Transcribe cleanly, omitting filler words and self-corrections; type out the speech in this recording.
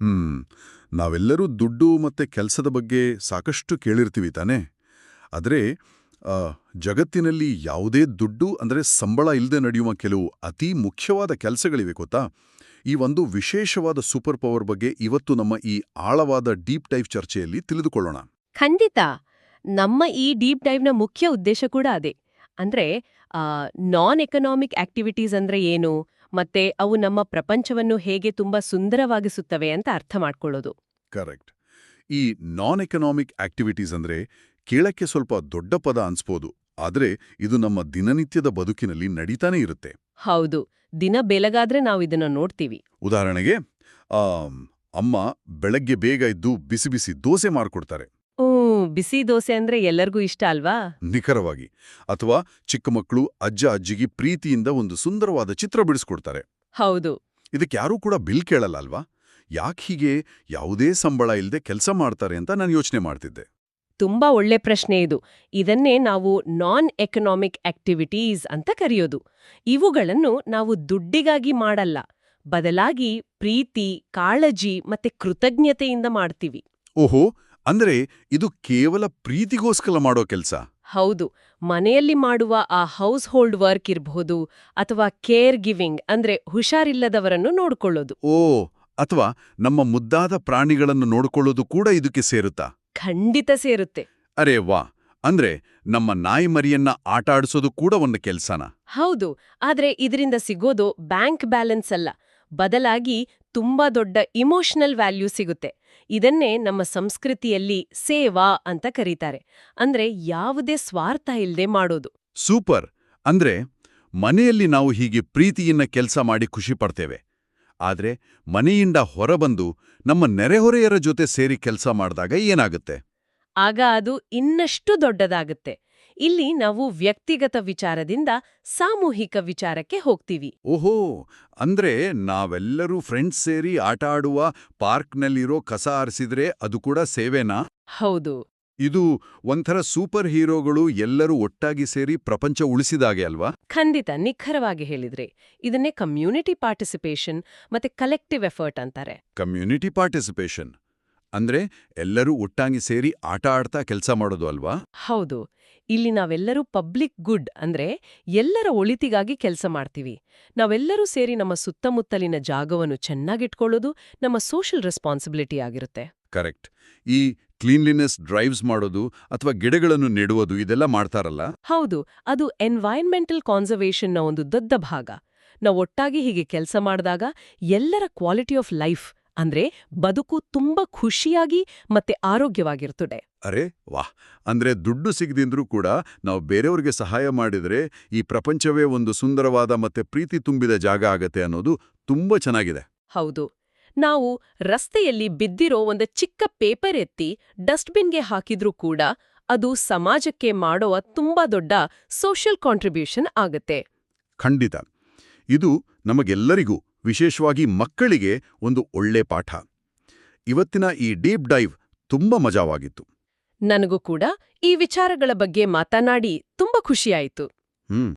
ಹ್ಮ್ ನಾವೆಲ್ಲರೂ ದುಡ್ಡು ಮತ್ತೆ ಕೆಲಸದ ಬಗ್ಗೆ ಸಾಕಷ್ಟು ಕೇಳಿರ್ತೀವಿ ತಾನೇ. ಆದರೆ ಆ, ಜಗತ್ತಿನಲ್ಲಿ ಯಾವುದೇ ದುಡ್ಡು ಅಂದ್ರೆ ಸಂಬಳ ಇಲ್ಲದೆ ನಡೆಯುವ ಕೆಲವು ಅತಿ ಮುಖ್ಯವಾದ ಕೆಲಸಗಳಿವೆ ಗೊತ್ತಾ. ಈ ಒಂದು ವಿಶೇಷವಾದ ಸೂಪರ್ ಪವರ್ ಬಗ್ಗೆ ಇವತ್ತು ನಮ್ಮ ಈ ಆಳವಾದ ಡೀಪ್ ಡೈವ್ ಚರ್ಚೆಯಲ್ಲಿ ತಿಳಿದುಕೊಳ್ಳೋಣ. ಖಂಡಿತ. ನಮ್ಮ ಈ ಡೀಪ್ ಡೈವ್‌ನ ಮುಖ್ಯ ಉದ್ದೇಶ ಕೂಡ ಅದೇ. ಅಂದ್ರೆ ನಾನ್ ಎಕನಾಮಿಕ್ ಆಕ್ಟಿವಿಟೀಸ್ ಅಂದ್ರೆ ಏನು? ಮತ್ತೆ ಅವು ನಮ್ಮ ಪ್ರಪಂಚವನ್ನು ಹೇಗೆ ತುಂಬಾ ಸುಂದರವಾಗಿಸುತ್ತವೆ ಅಂತ ಅರ್ಥ ಮಾಡ್ಕೊಳ್ಳೋದು. ಕರೆಕ್ಟ್. ಈ ನಾನ್ ಎಕನಾಮಿಕ್ ಆಕ್ಟಿವಿಟೀಸ್ ಅಂದ್ರೆ ಕೇಳಕ್ಕೆ ಸ್ವಲ್ಪ ದೊಡ್ಡ ಪದ ಅನ್ಸ್ಬೋದು, ಆದ್ರೆ ಇದು ನಮ್ಮ ದಿನನಿತ್ಯದ ಬದುಕಿನಲ್ಲಿ ನಡೀತಾನೆ ಇರುತ್ತೆ. ಹೌದು. ದಿನ ಬೆಳಗಾದ್ರೆ ನಾವು ಇದನ್ನ ನೋಡ್ತೀವಿ. ಉದಾಹರಣೆಗೆ ಅಮ್ಮ ಬೆಳಗ್ಗೆ ಬೇಗ ಎದ್ದು ಬಿಸಿ ಬಿಸಿ ದೋಸೆ ಮಾಡ್ಕೊಡ್ತಾರೆ. ಬಿಸಿ ದೋಸೆ ಅಂದ್ರೆ ಎಲ್ಲರಿಗೂ ಇಷ್ಟ ಅಲ್ವಾ? ನಿಖರವಾಗಿ. ಅಥವಾ ಚಿಕ್ಕ ಮಕ್ಕಳು ಅಜ್ಜ ಅಜ್ಜಿಗೆ ಪ್ರೀತಿಯಿಂದ ಒಂದು ಸುಂದರವಾದ ಚಿತ್ರ ಬಿಡಿಸ್ಕೊಡ್ತಾರೆ. ಹೌದು. ಇದಕ್ಕೆ ಯಾರೂ ಕೂಡ ಬಿಲ್ ಕೇಳಲ್ಲ ಅಲ್ವಾ. ಯಾಕೆ ಹೀಗೆ ಯಾವುದೇ ಸಂಬಳ ಇಲ್ಲದೆ ಕೆಲಸ ಮಾಡ್ತಾರೆ ಅಂತ ನಾನು ಯೋಚನೆ ಮಾಡ್ತಿದ್ದೆ. ತುಂಬಾ ಒಳ್ಳೆ ಪ್ರಶ್ನೆ ಇದು. ಇದನ್ನೇ ನಾವು ನಾನ್ ಎಕನಾಮಿಕ್ ಆಕ್ಟಿವಿಟೀಸ್ ಅಂತ ಕರೆಯೋದು. ಇವುಗಳನ್ನು ನಾವು ದುಡ್ಡಿಗಾಗಿ ಮಾಡಲ್ಲ, ಬದಲಾಗಿ ಪ್ರೀತಿ, ಕಾಳಜಿ ಮತ್ತೆ ಕೃತಜ್ಞತೆಯಿಂದ ಮಾಡ್ತೀವಿ. ಓಹೋ, ಅಂದ್ರೆ ಇದು ಕೇವಲ ಪ್ರೀತಿಗೋಸ್ಕರ ಮಾಡೋ ಕೆಲ್ಸ. ಹೌದು. ಮನೆಯಲ್ಲಿ ಮಾಡುವ ಆ ಹೌಸ್ ಹೋಲ್ಡ್ ವರ್ಕ್ ಇರಬಹುದು, ಅಥವಾ ಕೇರ್ ಗಿವಿಂಗ್ ಅಂದ್ರೆ ಹುಷಾರಿಲ್ಲದವರನ್ನು ನೋಡ್ಕೊಳ್ಳೋದು. ಓ, ಅಥವಾ ನಮ್ಮ ಮುದ್ದಾದ ಪ್ರಾಣಿಗಳನ್ನು ನೋಡ್ಕೊಳ್ಳೋದು ಕೂಡ ಇದಕ್ಕೆ ಸೇರುತ್ತಾ? ಖಂಡಿತ ಸೇರುತ್ತೆ. ಅರೇ ವಾ, ಅಂದ್ರೆ ನಮ್ಮ ನಾಯಿ ಮರಿಯನ್ನ ಆಟ ಆಡಿಸೋದು ಕೂಡ ಒಂದು ಕೆಲ್ಸನಾ? ಹೌದು. ಆದ್ರೆ ಇದರಿಂದ ಸಿಗೋದು ಬ್ಯಾಂಕ್ ಬ್ಯಾಲೆನ್ಸ್ ಅಲ್ಲ, ಬದಲಾಗಿ ತುಂಬಾ ದೊಡ್ಡ ಇಮೋಷನಲ್ ವ್ಯಾಲ್ಯೂ ಸಿಗುತ್ತೆ. ಇದನ್ನೇ ನಮ್ಮ ಸಂಸ್ಕೃತಿಯಲ್ಲಿ ಸೇವಾ ಅಂತ ಕರೀತಾರೆ. ಅಂದ್ರೆ ಯಾವುದೇ ಸ್ವಾರ್ಥ ಇಲ್ಲದೆ ಮಾಡೋದು. ಸೂಪರ್. ಅಂದ್ರೆ ಮನೆಯಲ್ಲಿ ನಾವು ಹೀಗೆ ಪ್ರೀತಿಯನ್ನ ಕೆಲ್ಸ ಮಾಡಿ ಖುಷಿ ಪಡ್ತೇವೆ. ಆದ್ರೆ ಮನೆಯಿಂದ ಹೊರಬಂದು ನಮ್ಮ ನೆರೆಹೊರೆಯರ ಜೊತೆ ಸೇರಿ ಕೆಲಸ ಮಾಡಿದಾಗ ಏನಾಗುತ್ತೆ? ಆಗ ಅದು ಇನ್ನಷ್ಟು ದೊಡ್ಡದಾಗುತ್ತೆ. ಇಲ್ಲಿ ನಾವು ವ್ಯಕ್ತಿಗತ ವಿಚಾರದಿಂದ ಸಾಮೂಹಿಕ ವಿಚಾರಕ್ಕೆ ಹೋಗ್ತೀವಿ. ಓಹೋ, ಅಂದ್ರೆ ನಾವೆಲ್ಲರೂ ಫ್ರೆಂಡ್ಸ್ ಸೇರಿ ಆಟ ಆಡುವ ಪಾರ್ಕ್ನಲ್ಲಿರೋ ಕಸ ಆರಿಸಿದ್ರೆ ಅದು ಕೂಡ ಸೇವೆನಾ? ಹೌದು. ಇದು ಒಂಥರ ಸೂಪರ್ ಹೀರೋಗಳು ಎಲ್ಲರೂ ಒಟ್ಟಾಗಿ ಸೇರಿ ಪ್ರಪಂಚ ಉಳಿಸಿದಾಗೆ ಅಲ್ವಾ? ಖಂಡಿತ, ನಿಖರವಾಗಿ ಹೇಳಿದ್ರೆ. ಇದನ್ನೇ ಕಮ್ಯುನಿಟಿ ಪಾರ್ಟಿಸಿಪೇಷನ್ ಮತ್ತೆ ಕಲೆಕ್ಟಿವ್ ಎಫರ್ಟ್ ಅಂತಾರೆ. ಕಮ್ಯುನಿಟಿ ಪಾರ್ಟಿಸಿಪೇಷನ್ ಅಂದ್ರೆ ಎಲ್ಲರೂ ಒಟ್ಟಾಗಿ ಸೇರಿ ಆಟ ಆಡ್ತಾ ಕೆಲಸ ಮಾಡೋದು ಅಲ್ವಾ? ಹೌದು. ಇಲ್ಲಿ ನಾವೆಲ್ಲರೂ ಪಬ್ಲಿಕ್ ಗುಡ್ ಅಂದ್ರೆ ಎಲ್ಲರ ಒಳಿತಿಗಾಗಿ ಕೆಲಸ ಮಾಡ್ತೀವಿ. ನಾವೆಲ್ಲರೂ ಸೇರಿ ನಮ್ಮ ಸುತ್ತಮುತ್ತಲಿನ ಜಾಗವನ್ನು ಚೆನ್ನಾಗಿಟ್ಕೊಳ್ಳೋದು ನಮ್ಮ ಸೋಷಿಯಲ್ ರೆಸ್ಪಾನ್ಸಿಬಿಲಿಟಿ ಆಗಿರುತ್ತೆ. ಕರೆಕ್ಟ್. ಈ ಕ್ಲೀನ್ಲಿನೆಸ್ ಡ್ರೈವ್ಸ್ ಮಾಡೋದು ಅಥವಾ ಗಿಡಗಳನ್ನು ನೆಡುವುದು ಇದೆಲ್ಲ ಮಾಡ್ತಾರಲ್ಲ? ಹೌದು. ಅದು ಎನ್ವೈರನ್ಮೆಂಟಲ್ ಕಾನ್ಸರ್ವೇಷನ್ನ ಒಂದು ದೊಡ್ಡ ಭಾಗ. ನಾವು ಒಟ್ಟಾಗಿ ಹೀಗೆ ಕೆಲಸ ಮಾಡಿದಾಗ ಎಲ್ಲರ ಕ್ವಾಲಿಟಿ ಆಫ್ ಲೈಫ್ ಅಂದ್ರೆ ಬದುಕು ತುಂಬಾ ಖುಷಿಯಾಗಿ ಮತ್ತೆ ಆರೋಗ್ಯವಾಗಿರ್ತದೆ. ಅರೆ ವಾಹ್, ಅಂದ್ರೆ ದುಡ್ಡು ಸಿಗದಿಂದ್ರೂ ಕೂಡ ನಾವು ಬೇರೆಯವ್ರಿಗೆ ಸಹಾಯ ಮಾಡಿದ್ರೆ ಈ ಪ್ರಪಂಚವೇ ಒಂದು ಸುಂದರವಾದ ಮತ್ತೆ ಪ್ರೀತಿ ತುಂಬಿದ ಜಾಗ ಆಗತ್ತೆ ಅನ್ನೋದು ತುಂಬಾ ಚೆನ್ನಾಗಿದೆ. ಹೌದು. ನಾವು ರಸ್ತೆಯಲ್ಲಿ ಬಿದ್ದಿರೋ ಒಂದು ಚಿಕ್ಕ ಪೇಪರ್ ಎತ್ತಿ ಡಸ್ಟ್ಬಿನ್ಗೆ ಹಾಕಿದ್ರೂ ಕೂಡ ಅದು ಸಮಾಜಕ್ಕೆ ಮಾಡುವ ತುಂಬಾ ದೊಡ್ಡ ಸೋಷಿಯಲ್ ಕಾಂಟ್ರಿಬ್ಯೂಷನ್ ಆಗತ್ತೆ. ಖಂಡಿತ. ಇದು ನಮಗೆಲ್ಲರಿಗೂ, ವಿಶೇಷವಾಗಿ ಮಕ್ಕಳಿಗೆ ಒಂದು ಒಳ್ಳೆ ಪಾಠ. ಇವತ್ತಿನ ಈ ಡೀಪ್ ಡೈವ್ ತುಂಬಾ ಮಜಾವಾಗಿತ್ತು. ನನಗೂ ಕೂಡ ಈ ವಿಚಾರಗಳ ಬಗ್ಗೆ ಮಾತನಾಡಿ ತುಂಬಾ ಖುಷಿಯಾಯಿತು.